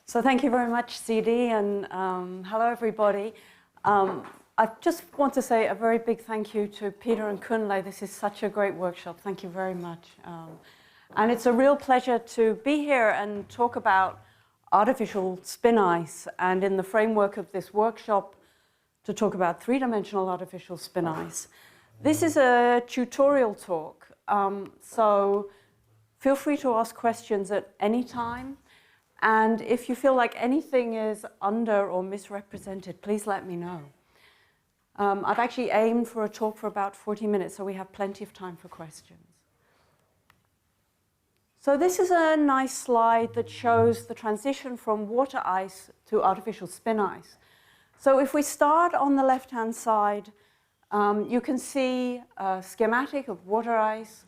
So thank you very much, CD, and hello, everybody. I just want to say a very big thank you to Peter and Kunle. This is such a great workshop. Thank you very much. And it's a real pleasure to be here and talk about artificial spin ice, and in the framework of this workshop, to talk about three-dimensional artificial spin ice. This is a tutorial talk, so feel free to ask questions at any time. And if you feel like anything is under or misrepresented, please let me know. I've actually aimed for a talk for about 40 minutes, so we have plenty of time for questions. So this is a nice slide that shows the transition from water ice to artificial spin ice. So if we start on the left-hand side, you can see a schematic of water ice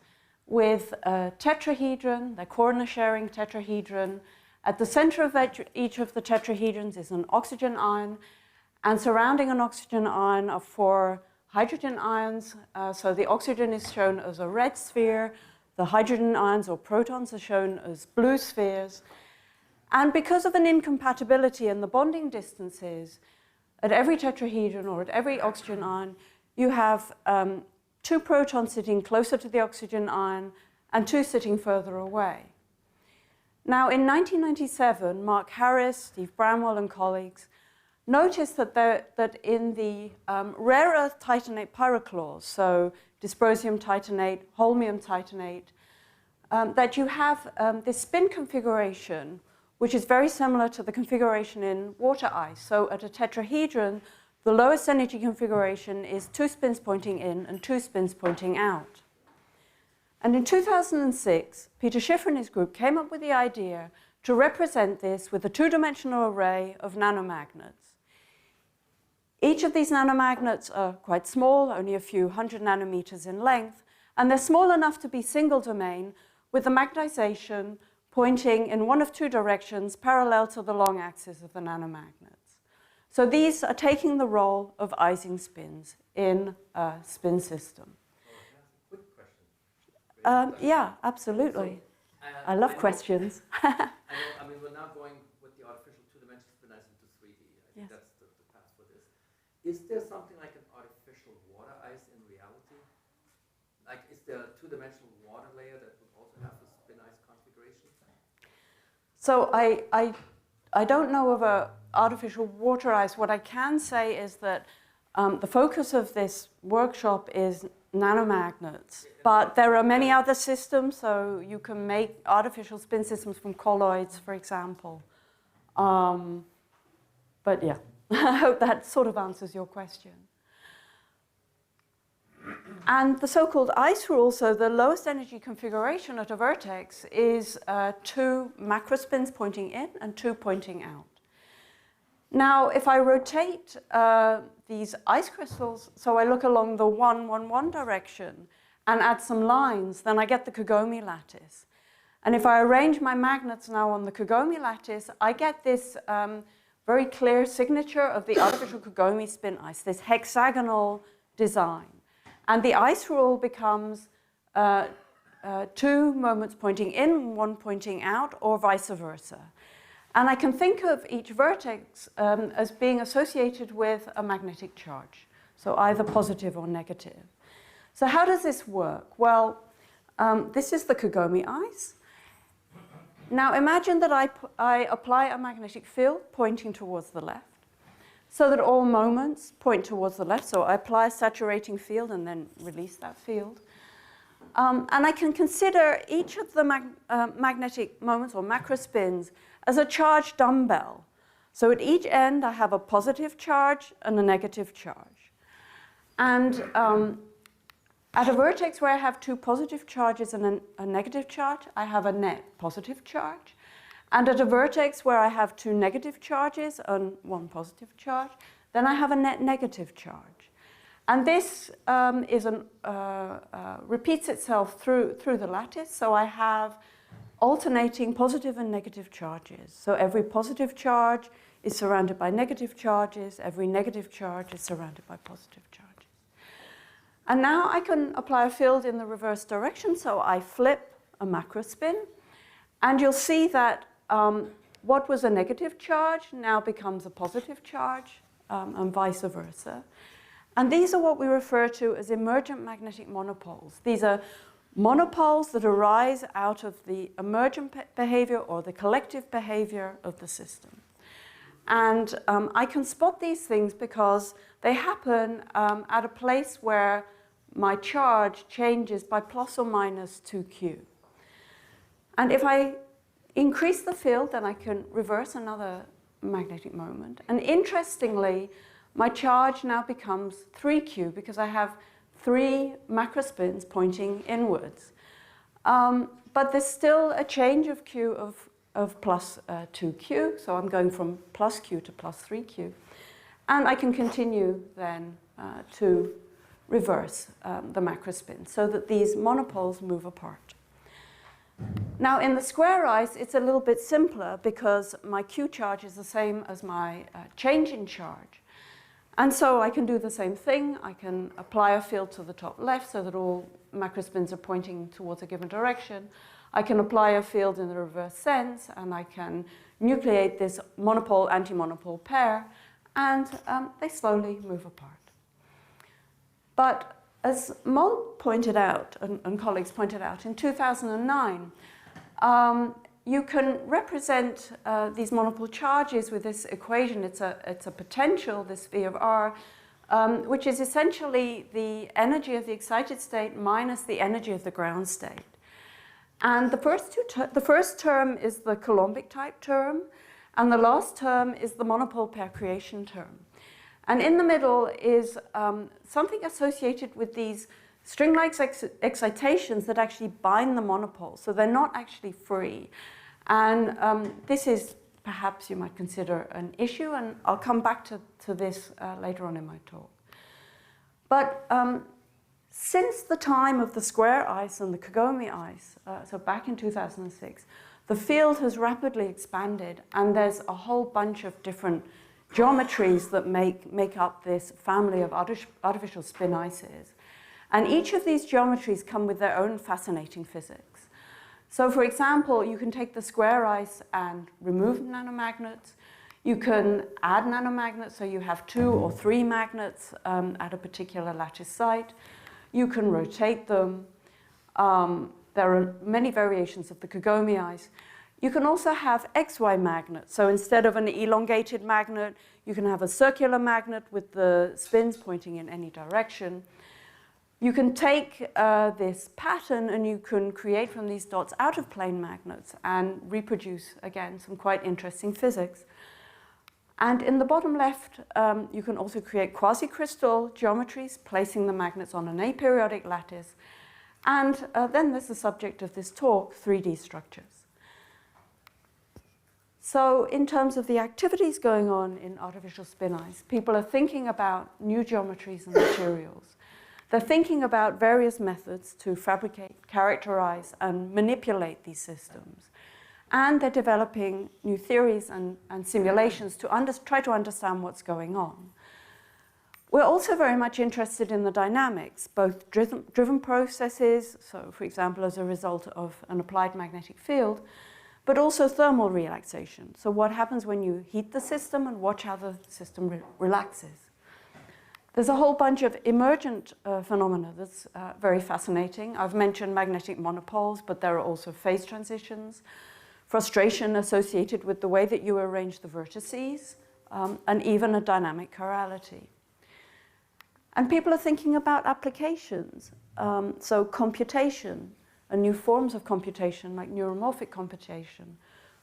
with a tetrahedron, the corner-sharing tetrahedron. At the center of each of the tetrahedrons is an oxygen ion, and surrounding an oxygen ion are 4 hydrogen ions. So the oxygen is shown as a red sphere, the hydrogen ions or protons are shown as blue spheres. And because of an incompatibility in the bonding distances, at every tetrahedron or at every oxygen ion, you have 2 protons sitting closer to the oxygen ion and 2 sitting further away. Now, in 1997, Mark Harris, Steve Bramwell, and colleagues noticed that in the rare earth titanate pyrochlores, so dysprosium titanate, holmium titanate, that you have this spin configuration, which is very similar to the configuration in water ice. So at a tetrahedron, the lowest energy configuration is 2 spins pointing in and 2 spins pointing out. And in 2006, Peter Schiffer and his group came up with the idea to represent this with a 2-dimensional array of nanomagnets. Each of these nanomagnets are quite small, only a few 100 nanometers in length, and they're small enough to be single domain with the magnetization pointing in one of 2 directions parallel to the long axis of the nanomagnets. So these are taking the role of Ising spins in a spin system. Yeah, absolutely. So, I love questions. I mean, we're now going with the artificial 2-dimensional spin ice into 3D. I think that's the path for this. Is there something like an artificial water ice in reality? Like, is there a 2-dimensional water layer that would also have the spin ice configuration? So I don't know of an artificial water ice. What I can say is that the focus of this workshop is nanomagnets, but there are many other systems, so you can make artificial spin systems from colloids, for example. But yeah, I hope that sort of answers your question. And the so-called ice rule, so the lowest energy configuration at a vertex is 2 macrospins pointing in and 2 pointing out. Now, if I rotate these ice crystals, so I look along the 1, 1, 1 direction and add some lines, then I get the Kagome lattice. And if I arrange my magnets now on the Kagome lattice, I get this very clear signature of the artificial Kagome spin ice, this hexagonal design. And the ice rule becomes 2 moments pointing in, 1 pointing out, or vice versa. And I can think of each vertex as being associated with a magnetic charge, so either positive or negative. So how does this work? Well, this is the Kagome ice. Now imagine that I apply a magnetic field pointing towards the left, so that all moments point towards the left. So I apply a saturating field and then release that field. And I can consider each of the magnetic moments or macrospins as a charged dumbbell. So at each end, I have a positive charge and a negative charge. And at a vertex where I have 2 positive charges and a negative charge, I have a net positive charge. And at a vertex where I have 2 negative charges and 1 positive charge, then I have a net negative charge. And this repeats itself through the lattice. So I have alternating positive and negative charges. So every positive charge is surrounded by negative charges. Every negative charge is surrounded by positive charges. And now I can apply a field in the reverse direction. So I flip a macrospin. And you'll see that what was a negative charge now becomes a positive charge, and vice versa. And these are what we refer to as emergent magnetic monopoles. These are monopoles that arise out of the emergent behavior or the collective behavior of the system. And I can spot these things because they happen at a place where my charge changes by plus or minus 2q. And if I increase the field, then I can reverse another magnetic moment. And interestingly, my charge now becomes 3q because I have 3 macrospins pointing inwards. But there's still a change of q of plus 2q, so I'm going from plus q to plus 3q. And I can continue then to reverse the macrospin so that these monopoles move apart. Now in the square ice, it's a little bit simpler because my q charge is the same as my change in charge. And so I can do the same thing. I can apply a field to the top left so that all macrospins are pointing towards a given direction. I can apply a field in the reverse sense, and I can nucleate this monopole, anti-monopole pair, and they slowly move apart. But as Moll pointed out, and colleagues pointed out, in 2009, you can represent these monopole charges with this equation. It's a potential, this V of R, which is essentially the energy of the excited state minus the energy of the ground state. And the first term is the Coulombic type term, and the last term is the monopole pair creation term. And in the middle is something associated with these string-like excitations that actually bind the monopole, so they're not actually free. And this is perhaps you might consider an issue, and I'll come back to this later on in my talk. But since the time of the square ice and the Kagome ice, so back in 2006, the field has rapidly expanded, and there's a whole bunch of different geometries that make up this family of artificial spin ices. And each of these geometries come with their own fascinating physics. So for example, you can take the square ice and remove nanomagnets. You can add nanomagnets, so you have 2 or 3 magnets at a particular lattice site. You can rotate them. There are many variations of the Kagome ice. You can also have XY magnets. So instead of an elongated magnet, you can have a circular magnet with the spins pointing in any direction. You can take this pattern and you can create from these dots out-of-plane magnets and reproduce, again, some quite interesting physics. And in the bottom left, you can also create quasi-crystal geometries, placing the magnets on an aperiodic lattice. And then there's the subject of this talk, 3D structures. So in terms of the activities going on in artificial spin ice, people are thinking about new geometries and materials. They're thinking about various methods to fabricate, characterize, and manipulate these systems. And they're developing new theories and simulations to try to understand what's going on. We're also very much interested in the dynamics, both driven processes, so for example, as a result of an applied magnetic field, but also thermal relaxation. So what happens when you heat the system and watch how the system relaxes. There's a whole bunch of emergent phenomena that's very fascinating. I've mentioned magnetic monopoles, but there are also phase transitions, frustration associated with the way that you arrange the vertices, and even a dynamic chirality. And people are thinking about applications, so computation, and new forms of computation like neuromorphic computation,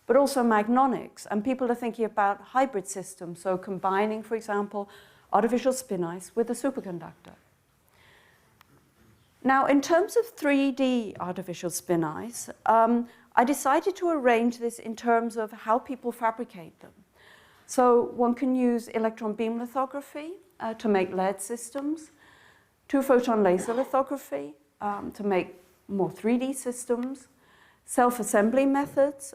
but also magnonics. And people are thinking about hybrid systems, so combining, for example, artificial spin ice with a superconductor. Now, in terms of 3D artificial spin ice, I decided to arrange this in terms of how people fabricate them. So one can use electron beam lithography to make lead systems, 2-photon laser lithography to make more 3D systems, self-assembly methods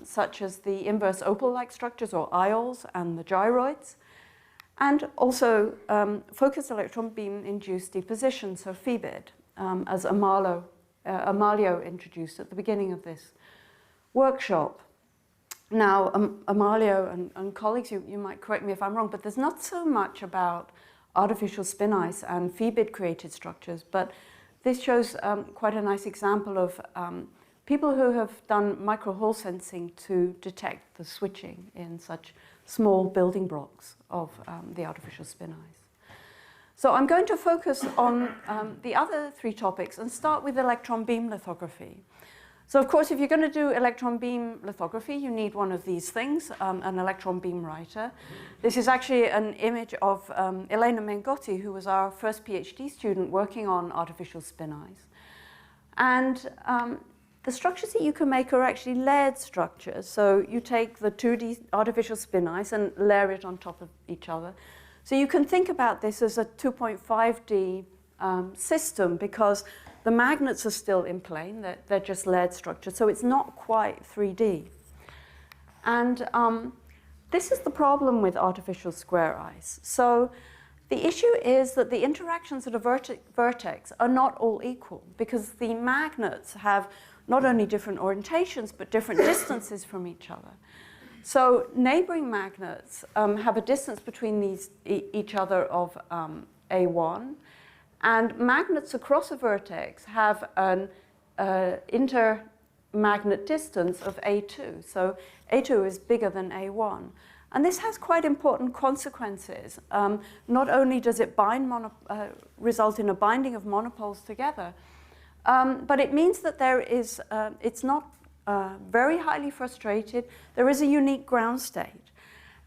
such as the inverse opal-like structures or IOLs and the gyroids, and also focused electron beam induced deposition, so FEBID, as Amalio introduced at the beginning of this workshop. Now, Amalio and colleagues, you might correct me if I'm wrong, but there's not so much about artificial spin ice and Phoebid-created structures, but this shows quite a nice example of people who have done micro-Hall sensing to detect the switching in such small building blocks of the artificial spin ice. So I'm going to focus on the other three topics and start with electron beam lithography. So of course, if you're going to do electron beam lithography, you need one of these things, an electron beam writer. This is actually an image of Elena Mengotti, who was our first PhD student working on artificial spin ice. And the structures that you can make are actually layered structures. So you take the 2D artificial spin ice and layer it on top of each other. So you can think about this as a 2.5D system, because the magnets are still in plane, they're just layered structures, so it's not quite 3D. And this is the problem with artificial square ice. So the issue is that the interactions at a vertex are not all equal, because the magnets have not only different orientations, but different distances from each other. So neighboring magnets have a distance between each other of A1, and magnets across a vertex have an intermagnet distance of A2. So A2 is bigger than A1. And this has quite important consequences. Not only does it result in a binding of monopoles together, but it means that there is, it's not very highly frustrated. There is a unique ground state.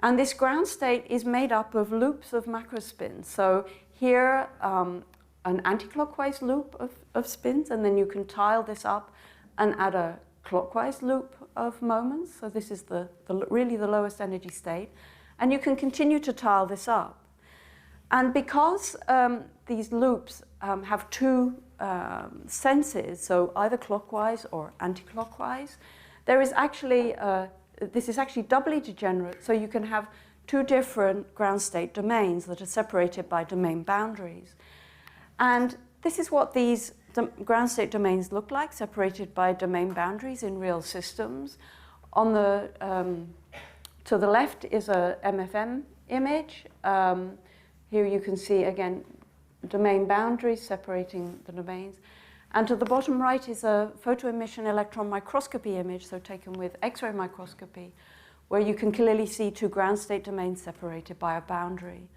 And this ground state is made up of loops of macrospins. So here, an anti-clockwise loop of spins, and then you can tile this up and add a clockwise loop of moments. So this is really the lowest energy state. And you can continue to tile this up. And because these loops have two senses, so either clockwise or anti-clockwise, there is actually, this is actually doubly degenerate, so you can have two different ground state domains that are separated by domain boundaries. And this is what these ground state domains look like, separated by domain boundaries in real systems. On the, to the left is a MFM image. Here you can see, again, domain boundaries separating the domains. And to the bottom right is a photoemission electron microscopy image, so taken with X-ray microscopy, where you can clearly see two ground state domains separated by a boundary.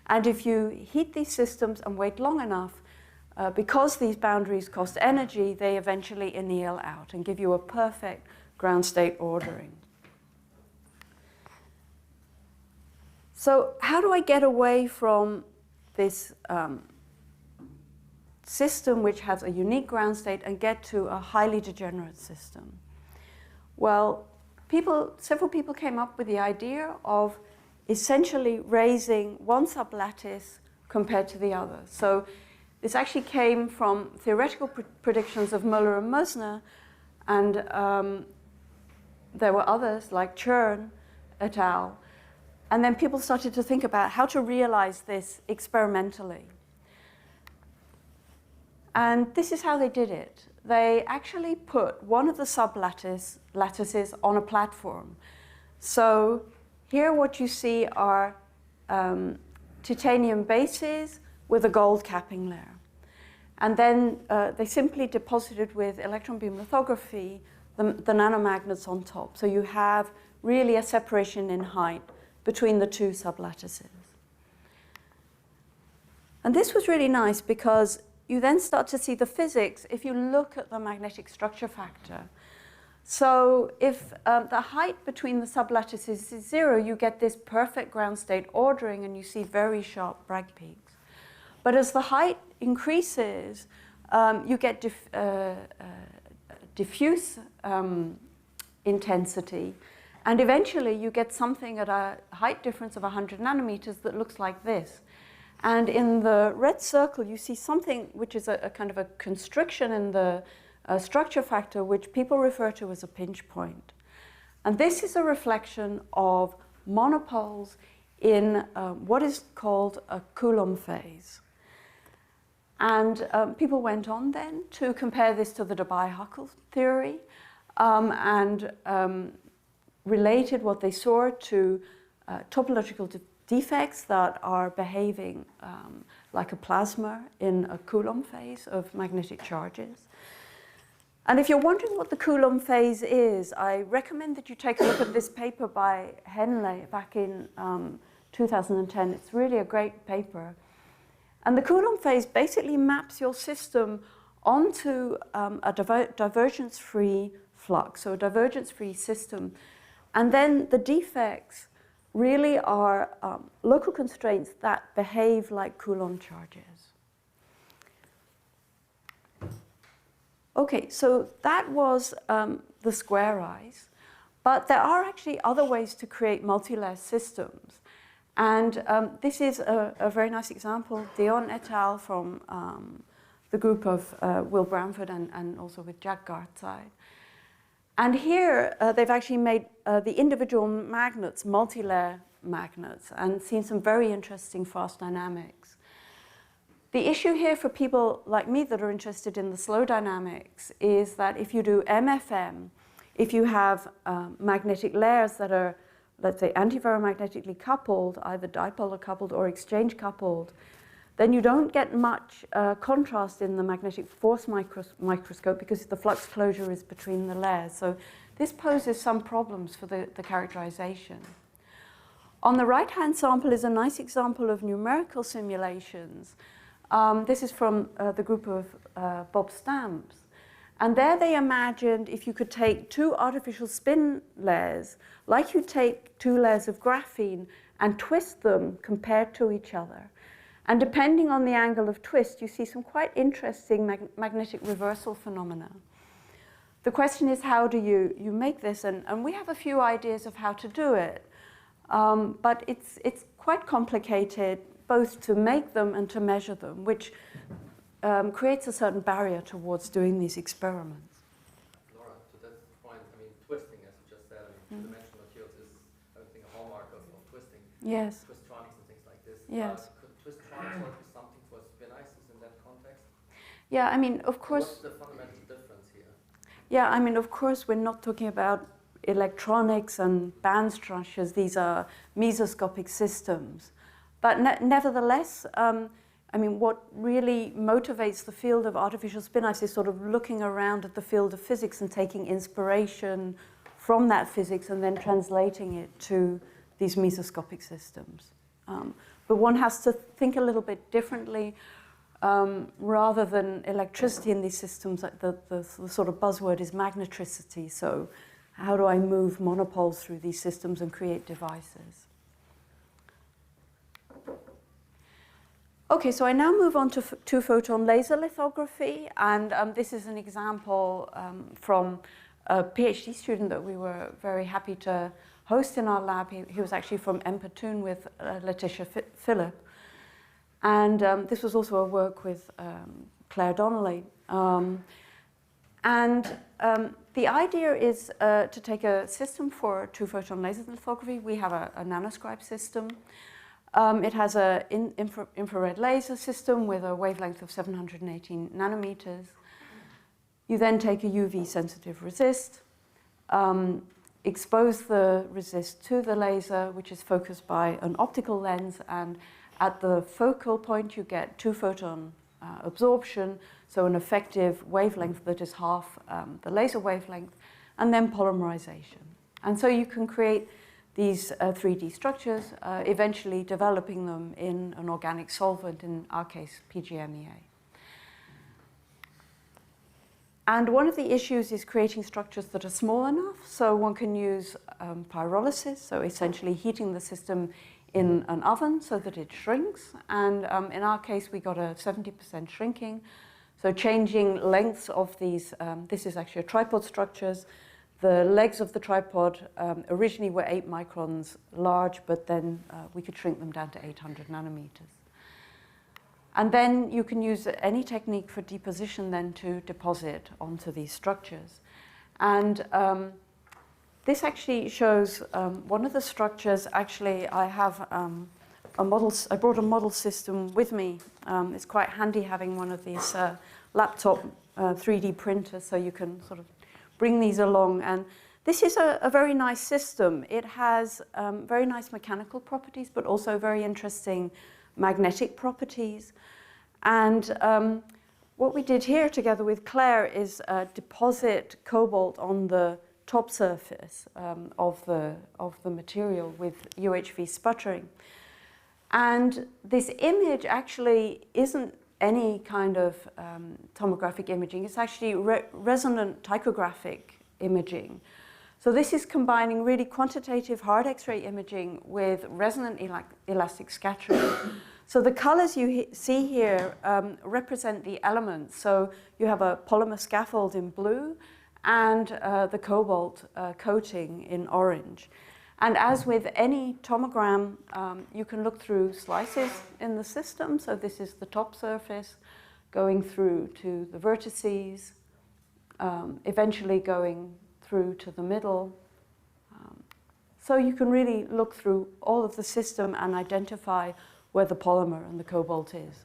And if you heat these systems and wait long enough, because these boundaries cost energy, they eventually anneal out and give you a perfect ground state ordering. So how do I get away from this system which has a unique ground state and get to a highly degenerate system? Well, several people came up with the idea of essentially raising one sublattice compared to the other. So this actually came from theoretical predictions of Müller and Mössner, and there were others like Chern et al. And then people started to think about how to realize this experimentally. And this is how they did it. They actually put one of the sublattices on a platform. So here what you see are titanium bases with a gold capping layer. And then they simply deposited with electron beam lithography the nanomagnets on top. So you have really a separation in height between the two sublattices. And this was really nice because you then start to see the physics if you look at the magnetic structure factor. So if the height between the sublattices is 0, you get this perfect ground state ordering and you see very sharp Bragg peaks. But as the height increases, you get diffuse intensity. And eventually you get something at a height difference of 100 nanometers that looks like this. And in the red circle, you see something which is a kind of a constriction in the structure factor, which people refer to as a pinch point. And this is a reflection of monopoles in what is called a Coulomb phase. And people went on then to compare this to the Debye-Huckel theory. related what they saw to topological defects that are behaving like a plasma in a Coulomb phase of magnetic charges. And if you're wondering what the Coulomb phase is, I recommend that you take a look at this paper by Henley back in 2010. It's really a great paper. And the Coulomb phase basically maps your system onto a divergence-free flux, so a divergence-free system. And then the defects really are local constraints that behave like Coulomb charges. Okay, so that was the square eyes, but there are actually other ways to create multi-layer systems. And this is a very nice example, Dion et al. From the group of Will Bramford and also with Jack Gartside. And here they've actually made the individual magnets, multi-layer magnets, and seen some very interesting fast dynamics. The issue here for people like me that are interested in the slow dynamics is that if you do MFM, if you have magnetic layers that are, let's say, antiferromagnetically coupled, either dipolar coupled or exchange coupled, then you don't get much contrast in the magnetic force microscope because the flux closure is between the layers. So this poses some problems for the characterization. On the right-hand sample is a nice example of numerical simulations. This is from the group of Bob Stamps. And there they imagined if you could take two artificial spin layers, like you take two layers of graphene, and twist them compared to each other. And depending on the angle of twist, you see some quite interesting magnetic reversal phenomena. The question is, how do you make this? And we have a few ideas of how to do it. But it's quite complicated, both to make them and to measure them, which creates a certain barrier towards doing these experiments. Laura, to that point, I mean, twisting, as you just said, I mean, two-dimensional materials is, I think, a hallmark of twisting. Yes. Twistronics and things like this. Yes. Could twistronics also be something for spin ices in that context? Yeah, I mean, of course. What's the fundamental difference here? Yeah, I mean, of course, we're not talking about electronics and band structures. These are mesoscopic systems. But nevertheless, I mean, what really motivates the field of artificial spin ice is sort of looking around at the field of physics and taking inspiration from that physics and then translating it to these mesoscopic systems. But one has to think a little bit differently. Rather than electricity in these systems, the sort of buzzword is magnetricity. So how do I move monopoles through these systems and create devices? Okay, so I now move on to two-photon laser lithography, and this is an example from a PhD student that we were very happy to host in our lab. He was actually from Empatoon with Letitia Phillip, and this was also a work with Claire Donnelly. The idea is to take a system for two-photon laser lithography. We have a nanoscribe system. It has an infrared laser system with a wavelength of 718 nanometers. You then take a UV-sensitive resist, expose the resist to the laser, which is focused by an optical lens, and at the focal point you get two-photon absorption, so an effective wavelength that is half the laser wavelength, and then polymerization. And so you can create these 3D structures, eventually developing them in an organic solvent, in our case, PGMEA. And one of the issues is creating structures that are small enough, so one can use pyrolysis, so essentially heating the system in an oven so that it shrinks. And in our case, we got a 70% shrinking. So changing lengths of these, this is actually a tripod structures. The legs of the tripod originally were 8 microns large, but then we could shrink them down to 800 nanometers. And then you can use any technique for deposition then to deposit onto these structures. And this actually shows one of the structures. Actually, I have a model. I brought a model system with me. It's quite handy having one of these laptop 3D printers, so you can sort of bring these along. And This is a very nice system. It has very nice mechanical properties, but also very interesting magnetic properties. And what we did here together with Claire is deposit cobalt on the top surface of the material with UHV sputtering. And this image actually isn't any kind of tomographic imaging. It's actually resonant tychographic imaging. So this is combining really quantitative hard X-ray imaging with resonant elastic scattering. So the colors you see here represent the elements. So you have a polymer scaffold in blue and the cobalt coating in orange. And as with any tomogram, you can look through slices in the system. So this is the top surface going through to the vertices, eventually going through to the middle. So you can really look through all of the system and identify where the polymer and the cobalt is.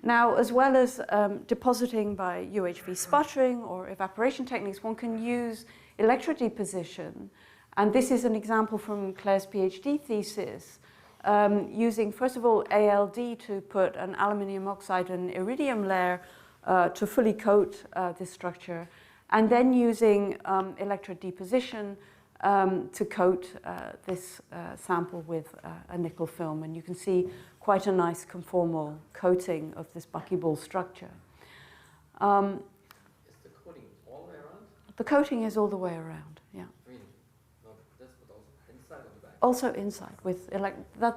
Now, as well as depositing by UHV sputtering or evaporation techniques, one can use electrodeposition. And this is an example from Claire's PhD thesis, using, first of all, ALD to put an aluminium oxide and iridium layer to fully coat this structure, and then using electrodeposition to coat this sample with a nickel film. And you can see quite a nice conformal coating of this buckyball structure. Is the coating all the way around? The coating is all the way around, yeah. I mean, not this, but also inside of the back? Also inside. With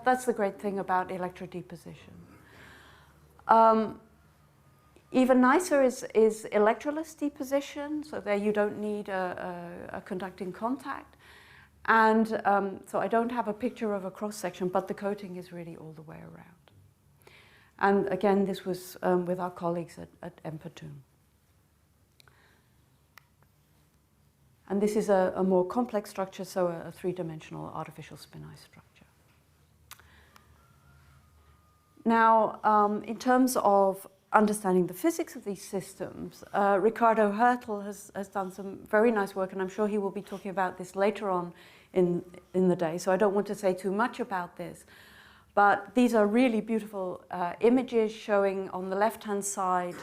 that's the great thing about electrodeposition. Even nicer is electroless deposition, so there you don't need a conducting contact. And so I don't have a picture of a cross-section, but the coating is really all the way around. And again, this was with our colleagues at Empatoon. And this is a more complex structure, so a three-dimensional artificial spin ice structure. Now, in terms of understanding the physics of these systems, Ricardo Hertel has done some very nice work, and I'm sure he will be talking about this later on in the day, so I don't want to say too much about this. But these are really beautiful images showing on the left-hand side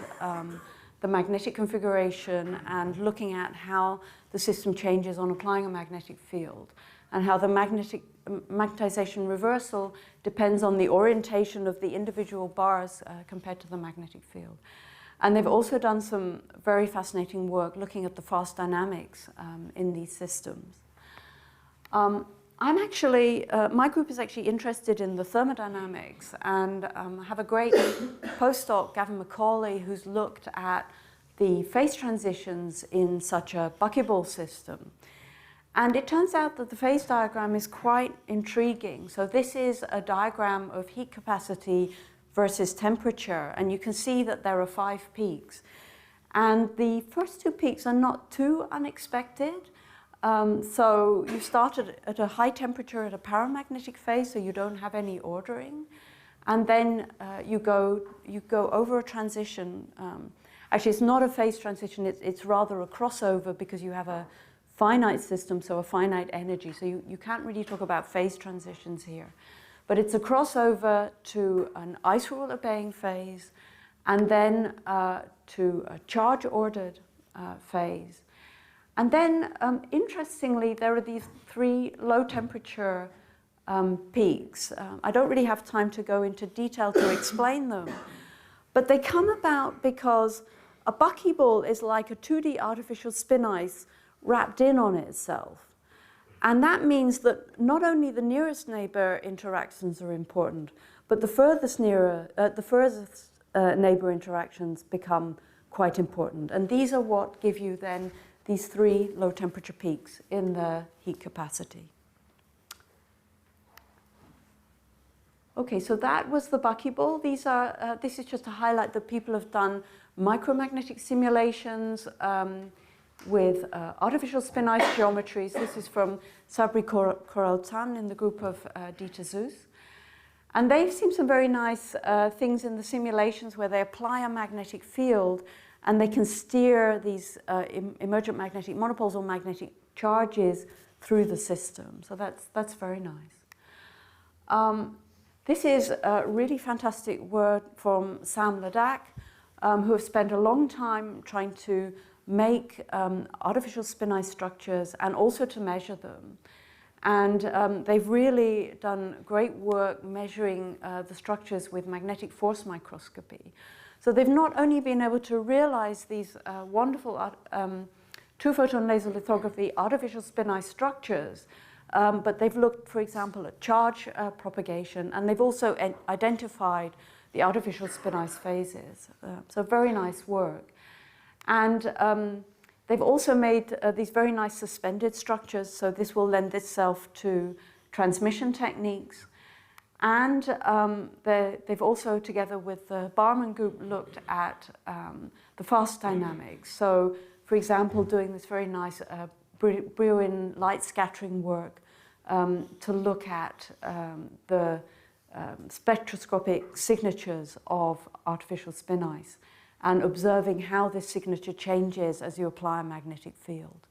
the magnetic configuration and looking at how the system changes on applying a magnetic field, and how the magnetization reversal depends on the orientation of the individual bars compared to the magnetic field. And they've also done some very fascinating work looking at the fast dynamics in these systems. My group is actually interested in the thermodynamics, and have a great postdoc, Gavin Macaulay, who's looked at the phase transitions in such a buckyball system. And it turns out that the phase diagram is quite intriguing. So this is a diagram of heat capacity versus temperature, and you can see that there are 5 peaks. And the first 2 peaks are not too unexpected. So you started at a high temperature at a paramagnetic phase, so you don't have any ordering. And then you go over a transition. Actually, it's not a phase transition, it's rather a crossover, because you have a finite system, so a finite energy. So you can't really talk about phase transitions here. But it's a crossover to an ice rule obeying phase, and then to a charge ordered phase. And then, interestingly, there are these 3 low temperature peaks. I don't really have time to go into detail to explain them, but they come about because a buckyball is like a 2D artificial spin ice wrapped in on itself. And that means that not only the nearest neighbor interactions are important, but the furthest neighbor interactions become quite important. And these are what give you then these 3 low temperature peaks in the heat capacity. Okay, so that was the buckyball. This is just to highlight that people have done micromagnetic simulations with artificial spin ice geometries. This is from Sabri Koraltan in the group of Dieter Zeus. And they've seen some very nice things in the simulations where they apply a magnetic field and they can steer these emergent magnetic monopoles or magnetic charges through the system. So that's very nice. This is a really fantastic work from Sam Ladak, who have spent a long time trying to make artificial spin ice structures and also to measure them. And they've really done great work measuring the structures with magnetic force microscopy. So they've not only been able to realize these wonderful two-photon laser lithography artificial spin ice structures, but they've looked, for example, at charge propagation, and they've also identified the artificial spin ice phases. So very nice work. And they've also made these very nice suspended structures, so this will lend itself to transmission techniques. And they've also, together with the Barman group, looked at the fast dynamics. So, for example, doing this very nice Brillouin light scattering work to look at the spectroscopic signatures of artificial spin ice and observing how this signature changes as you apply a magnetic field.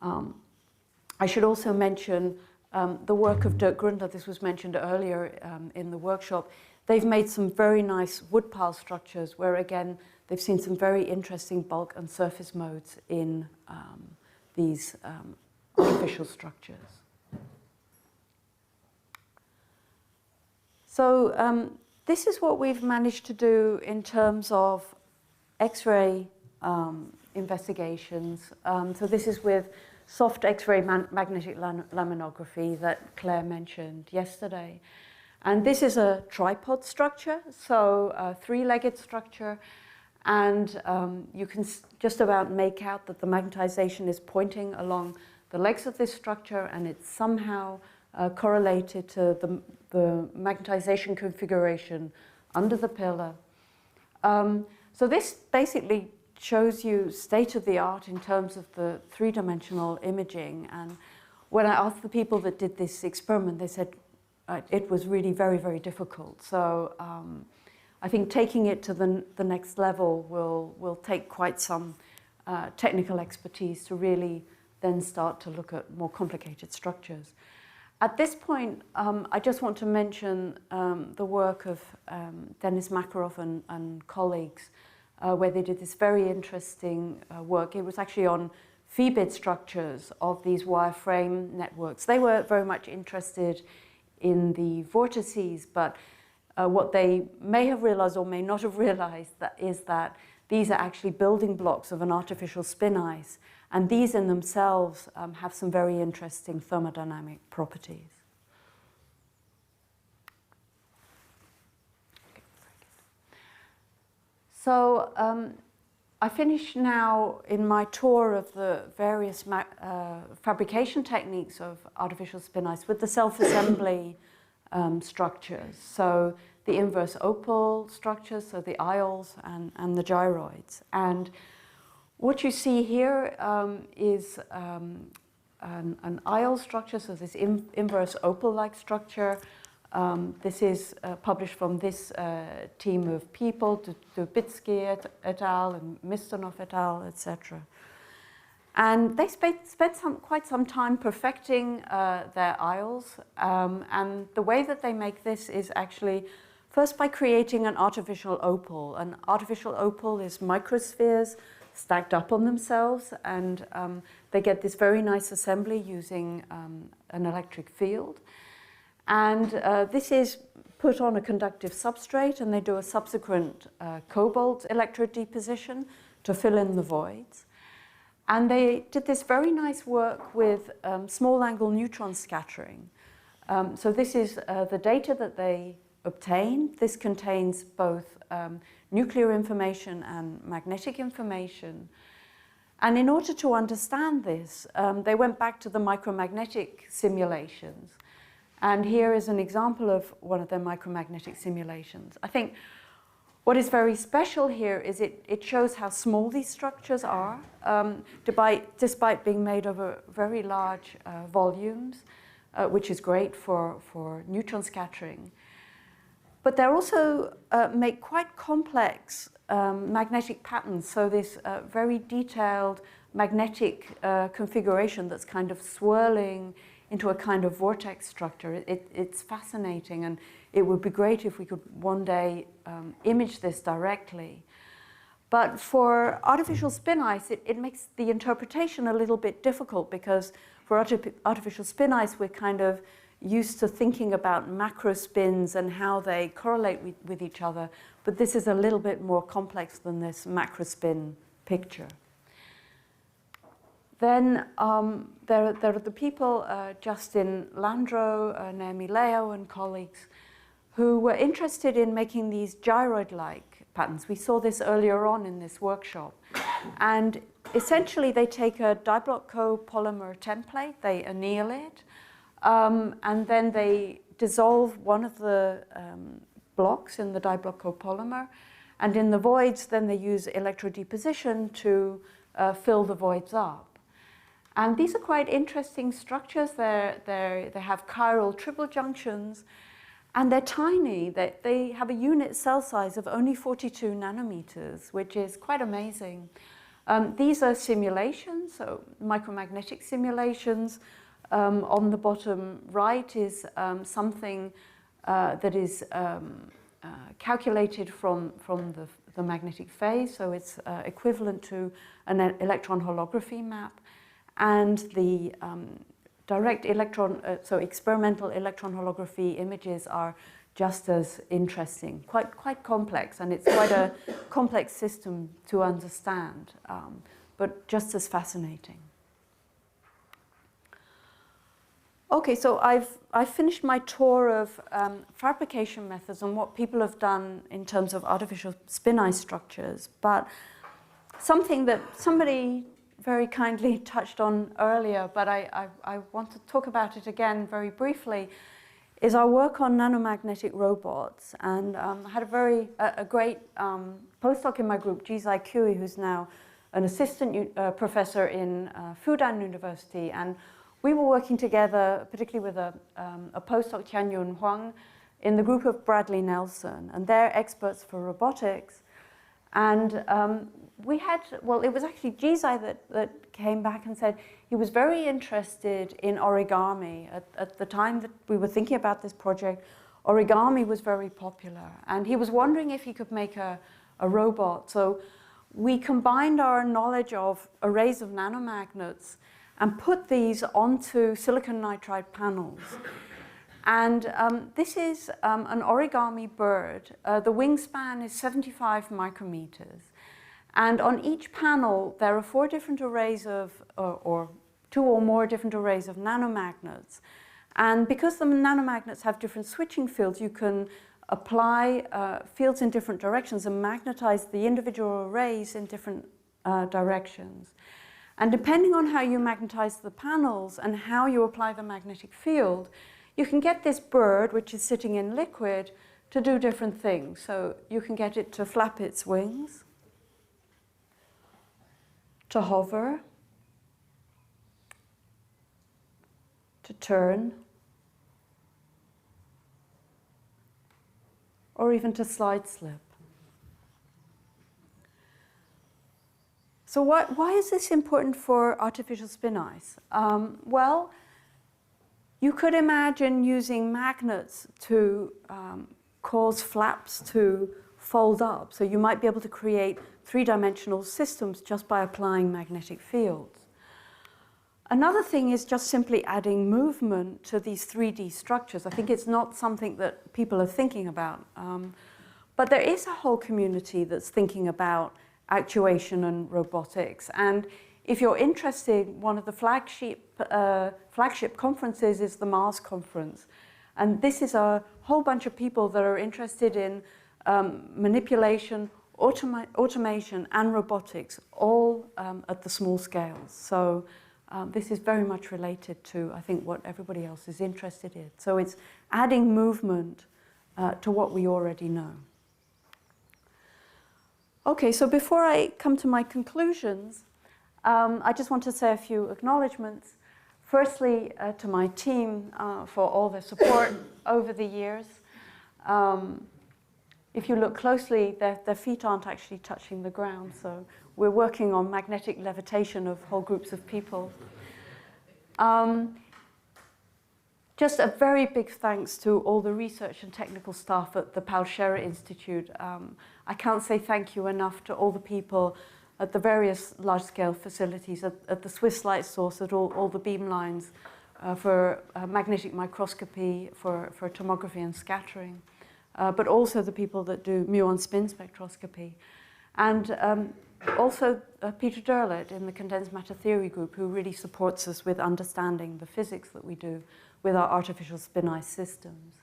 I should also mention the work of Dirk Grunder. This was mentioned earlier in the workshop. They've made some very nice wood pile structures where, again, they've seen some very interesting bulk and surface modes in these artificial structures. So this is what we've managed to do in terms of X-ray investigations. So this is with soft X-ray magnetic laminography that Claire mentioned yesterday. And this is a tripod structure, so a three-legged structure. And you can just about make out that the magnetization is pointing along the legs of this structure, and it's somehow correlated to the magnetization configuration under the pillar. So this basically shows you state-of-the-art in terms of the three-dimensional imaging. And when I asked the people that did this experiment, they said it was really very, very difficult. So I think taking it to the next level will take quite some technical expertise to really then start to look at more complicated structures. At this point, I just want to mention the work of Denis Makarov and colleagues, where they did this very interesting work. It was actually on phi-bit structures of these wireframe networks. They were very much interested in the vortices, but what they may have realized or may not have realized is that these are actually building blocks of an artificial spin ice, and these in themselves have some very interesting thermodynamic properties. So I finish now in my tour of the various fabrication techniques of artificial spin ice with the self-assembly structures. So the inverse opal structures, so the aisles and the gyroids. And what you see here is an aisle structure, so this inverse opal-like structure. This is published from this team of people, Dubitsky et al. And Mistonov et al., etc. And they spent quite some time perfecting their aisles. And the way that they make this is actually first by creating an artificial opal. An artificial opal is microspheres stacked up on themselves, and they get this very nice assembly using an electric field. And this is put on a conductive substrate, and they do a subsequent cobalt electrode deposition to fill in the voids. And they did this very nice work with small angle neutron scattering. So this is the data that they obtained. This contains both nuclear information and magnetic information. And in order to understand this, they went back to the micromagnetic simulations. And here is an example of one of their micromagnetic simulations. I think what is very special here is it shows how small these structures are, despite being made over very large volumes, which is great for neutron scattering. But they also make quite complex magnetic patterns. So this very detailed magnetic configuration that's kind of swirling into a kind of vortex structure. It's fascinating, and it would be great if we could one day image this directly. But for artificial spin ice, it makes the interpretation a little bit difficult, because for artificial spin ice, we're kind of used to thinking about macro spins and how they correlate with each other. But this is a little bit more complex than this macro spin picture. Then there are the people, Justin Landro, Naomi Leo, and colleagues, who were interested in making these gyroid-like patterns. We saw this earlier on in this workshop. And essentially, they take a diblock copolymer template, they anneal it, and then they dissolve one of the blocks in the diblock copolymer. And in the voids, then they use electrodeposition to fill the voids up. And these are quite interesting structures. They have chiral triple junctions, and they're tiny. They have a unit cell size of only 42 nanometers, which is quite amazing. These are simulations, so micromagnetic simulations. On the bottom right is something that is calculated from the magnetic phase, so it's equivalent to an electron holography map. And the direct electron, so experimental electron holography images are just as interesting, quite complex, and it's quite a complex system to understand, but just as fascinating. Okay, so I've finished my tour of fabrication methods and what people have done in terms of artificial spin ice structures, but something that somebody very kindly touched on earlier, but I want to talk about it again very briefly, is our work on nanomagnetic robots. And I had a great postdoc in my group, Jizai Kui, who's now an assistant professor in Fudan University. And we were working together, particularly with a postdoc, Tianyun Huang, in the group of Bradley Nelson. And they're experts for robotics. And we had, well, it was actually Jizai that came back and said he was very interested in origami. At the time that we were thinking about this project, origami was very popular. And he was wondering if he could make a robot. So we combined our knowledge of arrays of nanomagnets and put these onto silicon nitride panels. And this is an origami bird. The wingspan is 75 micrometers. And on each panel, there are 4 different arrays of, or 2 or more different arrays of nanomagnets. And because the nanomagnets have different switching fields, you can apply fields in different directions and magnetize the individual arrays in different directions. And depending on how you magnetize the panels and how you apply the magnetic field, you can get this bird, which is sitting in liquid, to do different things. So you can get it to flap its wings, to hover, to turn, or even to slide slip. So why is this important for artificial spin ice? Well, you could imagine using magnets to cause flaps to fold up. So you might be able to create 3-dimensional systems just by applying magnetic fields. Another thing is just simply adding movement to these 3D structures. I think it's not something that people are thinking about. But there is a whole community that's thinking about actuation and robotics. And if you're interested, one of the flagship conferences is the Mars conference. And this is a whole bunch of people that are interested in manipulation, automation, and robotics, all at the small scales. So this is very much related to, I think, what everybody else is interested in. So it's adding movement to what we already know. Okay, so before I come to my conclusions, I just want to say a few acknowledgements. Firstly, to my team for all their support over the years. if you look closely, their feet aren't actually touching the ground. So we're working on magnetic levitation of whole groups of people. Just a very big thanks to all the research and technical staff at the Paul Scherrer Institute. I can't say thank you enough to all the people at the various large-scale facilities, at the Swiss Light Source, at all the beam lines, for magnetic microscopy, for tomography and scattering, but also the people that do muon spin spectroscopy. And also Peter Derlett in the condensed matter theory group, who really supports us with understanding the physics that we do with our artificial spin ice systems.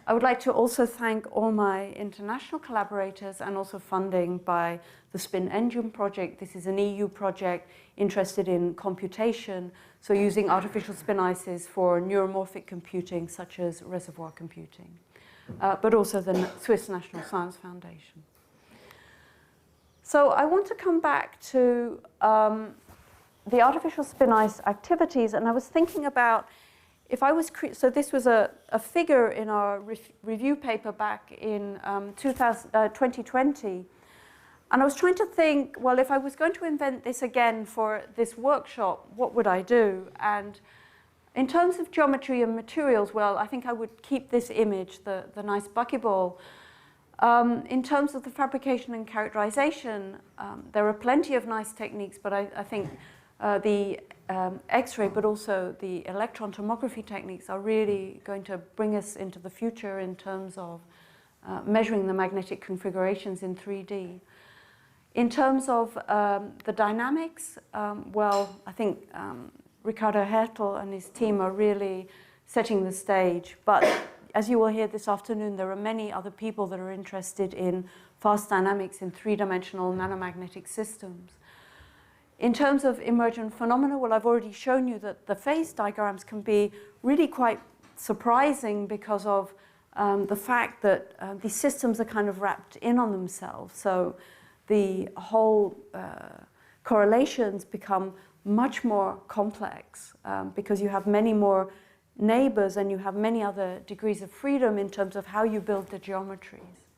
I would like to also thank all my international collaborators and also funding by the Spin Engine project. This is an EU project interested in computation, so using artificial spin ices for neuromorphic computing, such as reservoir computing, but also the Swiss National Science Foundation. So I want to come back to the artificial spin ice activities, and I was thinking about if I was, so this was a figure in our review paper back in 2020, and I was trying to think, well, if I was going to invent this again for this workshop, what would I do? And in terms of geometry and materials, well, I think I would keep this image, the nice buckyball. In terms of the fabrication and characterization, there are plenty of nice techniques, but I think the X-ray, but also the electron tomography techniques are really going to bring us into the future in terms of measuring the magnetic configurations in 3D. In terms of the dynamics, well, I think Ricardo Hertel and his team are really setting the stage. But as you will hear this afternoon, there are many other people that are interested in fast dynamics in three-dimensional nanomagnetic systems. In terms of emergent phenomena, well, I've already shown you that the phase diagrams can be really quite surprising because of the fact that these systems are kind of wrapped in on themselves. So the whole correlations become much more complex because you have many more neighbors and you have many other degrees of freedom in terms of how you build the geometries.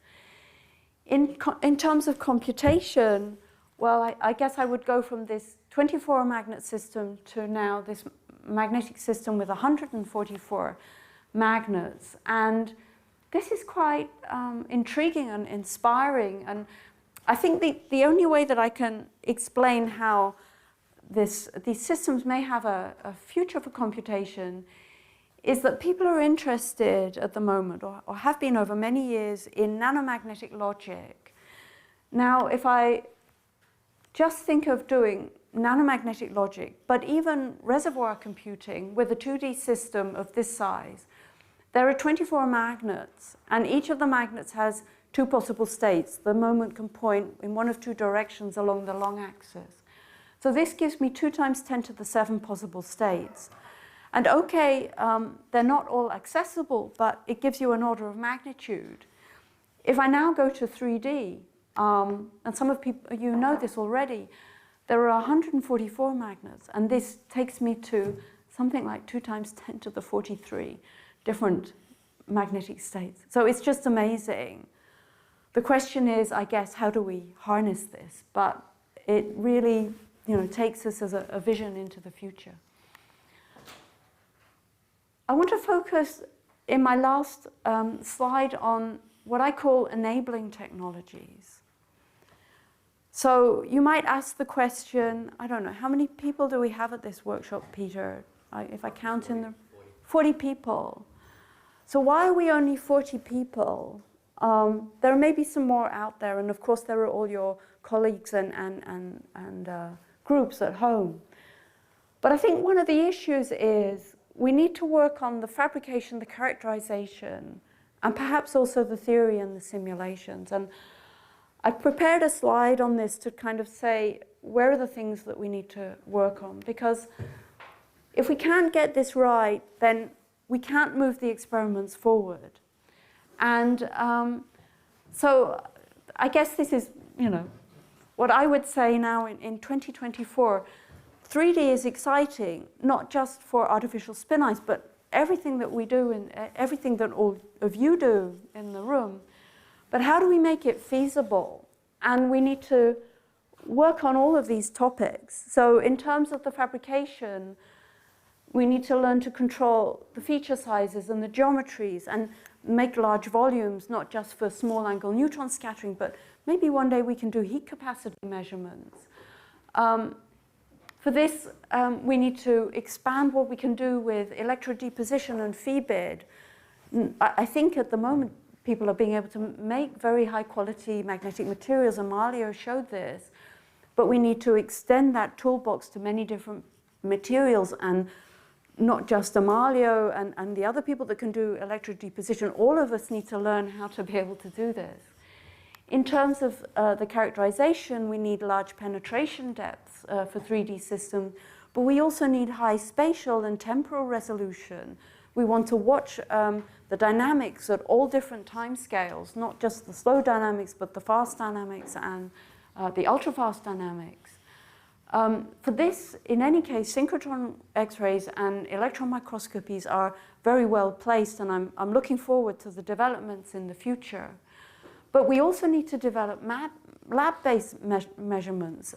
In terms of computation, well, I guess I would go from this 24 magnet system to now this magnetic system with 144 magnets. And this is quite intriguing and inspiring. And I think the only way that I can explain how these systems may have a future for computation is that people are interested at the moment, or have been over many years, in nanomagnetic logic. Now, if I just think of doing nanomagnetic logic, but even reservoir computing with a 2D system of this size, there are 24 magnets, and each of the magnets has two possible states. The moment can point in one of two directions along the long axis. So this gives me 2 × 10⁷ possible states. And okay, they're not all accessible, but it gives you an order of magnitude. If I now go to 3D, and some of you know this already, there are 144 magnets, and this takes me to something like 2 × 10⁻43 different magnetic states. So it's just amazing. The question is, I guess, how do we harness this? But it really, takes us as a vision into the future. I want to focus in my last slide on what I call enabling technologies. So you might ask the question, I don't know, how many people do we have at this workshop, Peter? If I count in the 40 people. So why are we only 40 people? There may be some more out there, and of course there are all your colleagues and groups at home. But I think one of the issues is we need to work on the fabrication, the characterization, and perhaps also the theory and the simulations. And I've prepared a slide on this to kind of say, where are the things that we need to work on? Because if we can't get this right, then we can't move the experiments forward. And so I guess this is, what I would say now in 2024, 3D is exciting, not just for artificial spin ice, but everything that we do and everything that all of you do in the room. But how do we make it feasible? And we need to work on all of these topics. So in terms of the fabrication, we need to learn to control the feature sizes and the geometries and make large volumes, not just for small angle neutron scattering, but maybe one day we can do heat capacity measurements. For this, we need to expand what we can do with electrodeposition and phi-bid. I think at the moment, people are being able to make very high quality magnetic materials. Amalio showed this. But we need to extend that toolbox to many different materials, and not just Amalio and the other people that can do electrodeposition. All of us need to learn how to be able to do this. In terms of the characterization, we need large penetration depths for 3D systems, but we also need high spatial and temporal resolution. We want to watch the dynamics at all different time scales, not just the slow dynamics, but the fast dynamics and the ultra-fast dynamics. For this, in any case, synchrotron X-rays and electron microscopies are very well placed, and I'm looking forward to the developments in the future. But we also need to develop lab-based measurements,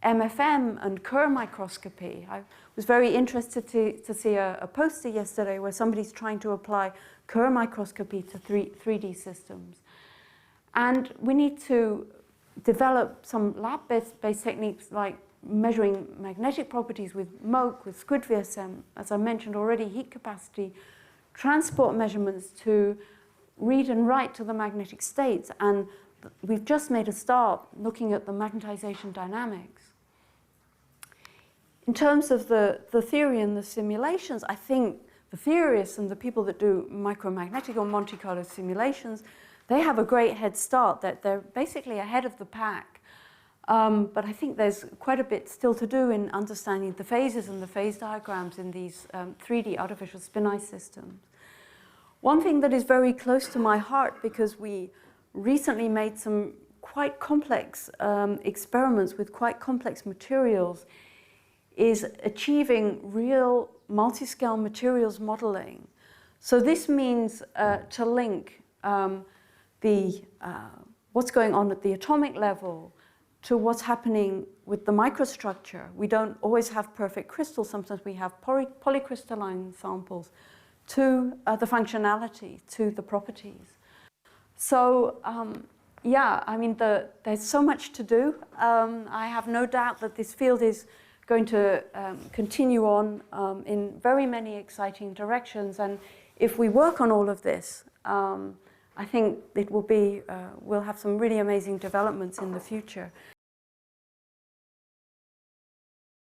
MFM and Kerr microscopy. I was very interested to see a poster yesterday where somebody's trying to apply Kerr microscopy to 3D systems. And we need to develop some lab-based techniques like measuring magnetic properties with MOC, with squid VSM, as I mentioned already, heat capacity, transport measurements to read and write to the magnetic states. And we've just made a start looking at the magnetization dynamics. In terms of the theory and the simulations, I think the theorists and the people that do micromagnetic or Monte Carlo simulations, they have a great head start, that they're basically ahead of the pack. But I think there's quite a bit still to do in understanding the phases and the phase diagrams in these 3D artificial spin ice systems. One thing that is very close to my heart, because we recently made some quite complex experiments with quite complex materials, is achieving real multi-scale materials modeling. So this means to link what's going on at the atomic level to what's happening with the microstructure. We don't always have perfect crystals. Sometimes we have polycrystalline samples, to the functionality, to the properties. So yeah, I mean, there's so much to do. I have no doubt that this field is going to continue on in very many exciting directions. And if we work on all of this, I think it will be, we'll have some really amazing developments in the future.